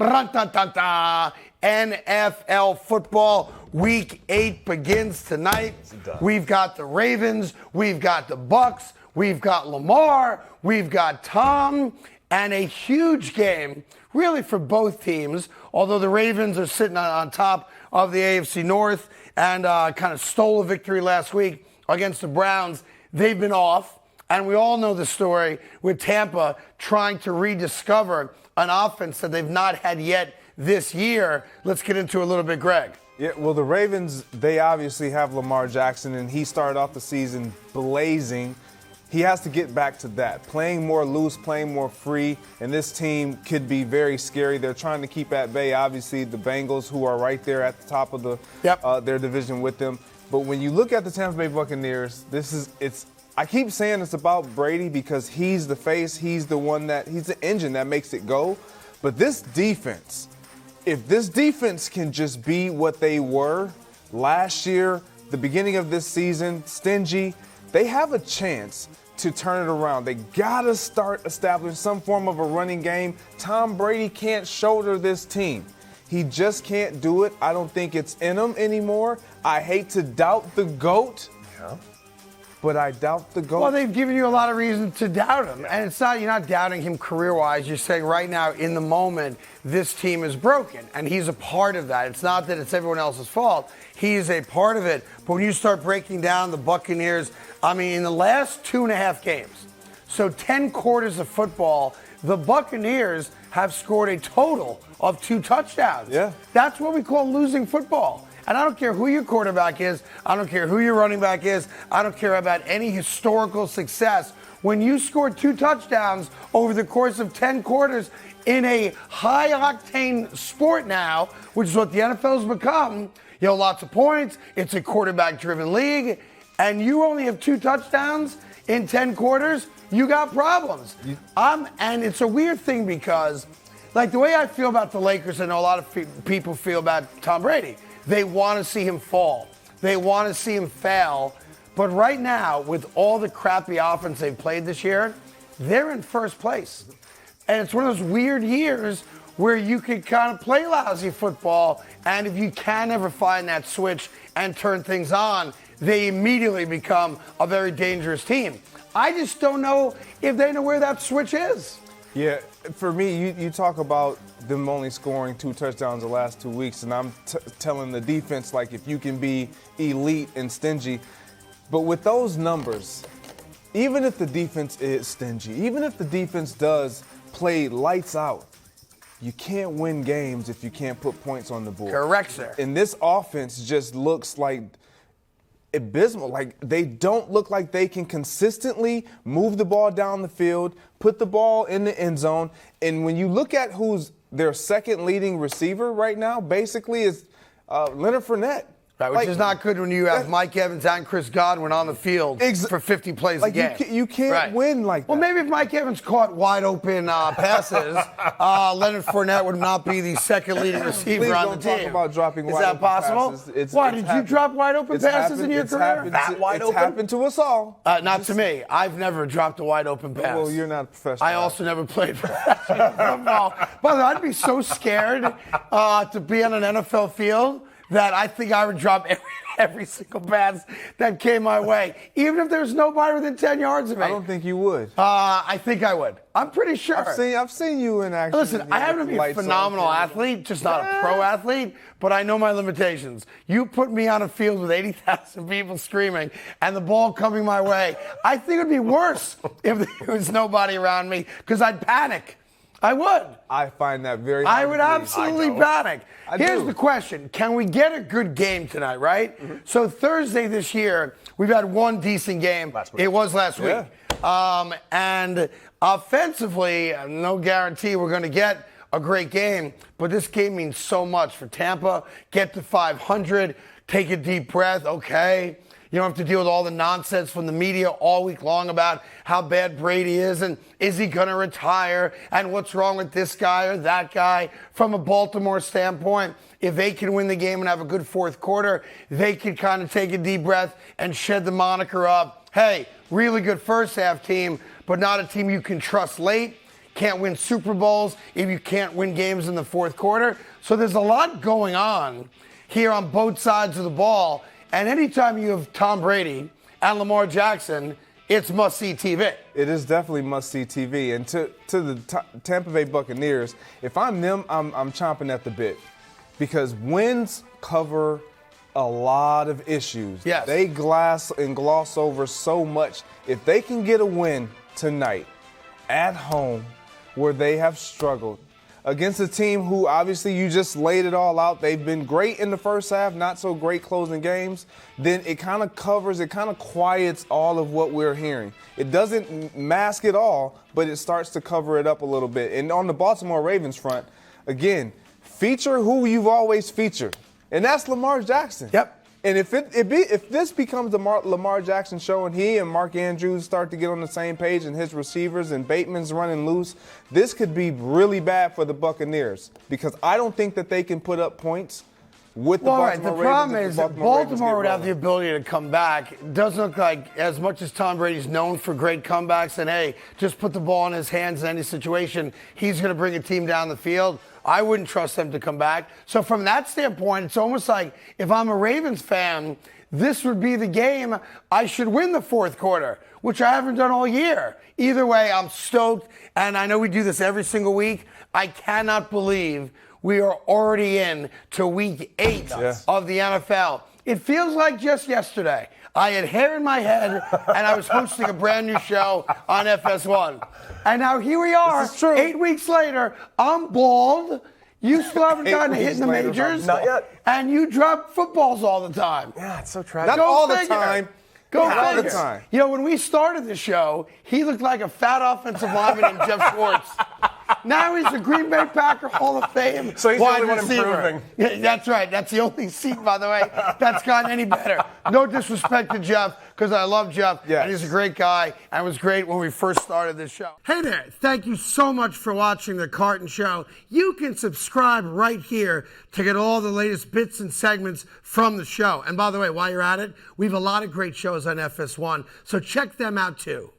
Ra-ta-ta-ta. NFL football week 8 begins tonight. We've got the Ravens, we've got the Bucs, we've got Lamar, we've got Tom, and a huge game really for both teams, although the Ravens are sitting on top of the AFC North and kind of stole a victory last week against the Browns. They've been off, and we all know the story with Tampa trying to rediscover an offense that they've not had yet this year. Let's get into a little bit, Greg. Yeah, well, the Ravens, they obviously have Lamar Jackson, and he started off the season blazing. He has to get back to that, playing more loose, playing more free, and this team could be very scary. They're trying to keep at bay, obviously, the Bengals, who are right there at the top of their division with them. But when you look at the Tampa Bay Buccaneers, I keep saying it's about Brady because he's the face, he's the engine that makes it go. But this defense, if this defense can just be what they were last year, the beginning of this season, stingy, they have a chance to turn it around. They got to start establishing some form of a running game. Tom Brady can't shoulder this team. He just can't do it. I don't think it's in him anymore. I hate to doubt the GOAT. Yeah. But I doubt the GOAT. Well, they've given you a lot of reason to doubt him. And you're not doubting him career-wise. You're saying right now, in the moment, this team is broken. And he's a part of that. It's not that it's everyone else's fault. He is a part of it. But when you start breaking down the Buccaneers, in the last 2.5 games, so 10 quarters of football, the Buccaneers have scored a total of 2 touchdowns. Yeah. That's what we call losing football. And I don't care who your quarterback is. I don't care who your running back is. I don't care about any historical success. When you score 2 touchdowns over the course of 10 quarters in a high-octane sport now, which is what the NFL's become, lots of points, it's a quarterback-driven league, and you only have 2 touchdowns in 10 quarters, you got problems. And it's a weird thing because, the way I feel about the Lakers, I know a lot of people feel about Tom Brady. They want to see him fall. They want to see him fail. But right now, with all the crappy offense they've played this year, they're in first place. And it's one of those weird years where you can kind of play lousy football, and if you can never find that switch and turn things on, they immediately become a very dangerous team. I just don't know if they know where that switch is. Yeah, for me, you talk about them only scoring 2 touchdowns the last 2 weeks, and I'm telling the defense, if you can be elite and stingy. But with those numbers, even if the defense is stingy, even if the defense does play lights out, you can't win games if you can't put points on the board. Correct, sir. And this offense just looks abysmal. They don't look like they can consistently move the ball down the field, put the ball in the end zone. And when you look at who's their second leading receiver right now, basically is Leonard Fournette. Right, which is not good when you have Mike Evans and Chris Godwin on the field for 50 plays a game. You can't win like that. Well, maybe if Mike Evans caught wide open passes, Leonard Fournette would not be the second leading receiver on the team. Please don't talk about dropping wide open passes. Is that possible? Why, did you drop wide open passes in your career? It's happened to us all. Not to me. I've never dropped a wide open pass. Well, you're not a professional. I also never played professional football. By the way, I'd be so scared to be on an NFL field that I think I would drop every single pass that came my way, even if there's nobody within 10 yards of me. I don't think you would. I think I would. I'm pretty sure. I've seen you in action. Listen, I happen to be a phenomenal athlete, just not a pro athlete, but I know my limitations. You put me on a field with 80,000 people screaming and the ball coming my way, I think it would be worse if there was nobody around me because I'd panic. I would. I find that very hard. I would absolutely panic. Here's the question. Can we get a good game tonight, right? Mm-hmm. So Thursday this year, we've had one decent game. It was last week. And offensively, no guarantee we're going to get a great game. But this game means so much for Tampa. Get to 500. Take a deep breath. Okay. You don't have to deal with all the nonsense from the media all week long about how bad Brady is and is he going to retire and what's wrong with this guy or that guy. From a Baltimore standpoint, if they can win the game and have a good fourth quarter, they can kind of take a deep breath and shed the moniker of, hey, really good first half team, but not a team you can trust late. can't win Super Bowls, if you can't win games in the fourth quarter. So there's a lot going on here on both sides of the ball. And anytime you have Tom Brady and Lamar Jackson, it's must-see TV. It is definitely must-see TV. And to the Tampa Bay Buccaneers, if I'm them, I'm chomping at the bit. Because wins cover a lot of issues. Yes. They gloss over so much. If they can get a win tonight at home where they have struggled against a team who obviously you just laid it all out, they've been great in the first half, not so great closing games, then it kind of quiets all of what we're hearing. It doesn't mask it all, but it starts to cover it up a little bit. And on the Baltimore Ravens front, again, feature who you've always featured, and that's Lamar Jackson. Yep. And if this becomes the Lamar Jackson show and he and Mark Andrews start to get on the same page and his receivers and Bateman's running loose, this could be really bad for the Buccaneers because I don't think that they can put up points with the Baltimore Ravens. The problem is that Baltimore would have the ability to come back. It doesn't look like, as much as Tom Brady's known for great comebacks and, hey, just put the ball in his hands in any situation, he's going to bring a team down the field. I wouldn't trust them to come back. So from that standpoint, it's almost like if I'm a Ravens fan, this would be the game I should win the fourth quarter, which I haven't done all year. Either way, I'm stoked, and I know we do this every single week. I cannot believe we are already in to week 8 of the NFL. It feels like just yesterday. I had hair in my head, and I was hosting a brand new show on FS1. And now here we are, 8 weeks later. I'm bald. You still haven't gotten a hit in the majors. Not yet. And you drop footballs all the time. Yeah, it's so tragic. Not all the time. Go Not all figure. the time. You know, when we started the show, he looked like a fat offensive lineman named Jeff Schwartz. Now he's a Green Bay Packer Hall of Fame. So he's the wide only one receiver. improving. Yeah, that's right. That's the only seat, by the way, that's gotten any better. No disrespect to Jeff, because I love Jeff. Yes. And he's a great guy. And it was great when we first started this show. Hey there. Thank you so much for watching The Carton Show. You can subscribe right here to get all the latest bits and segments from the show. And by the way, while you're at it, we have a lot of great shows on FS1, so check them out too.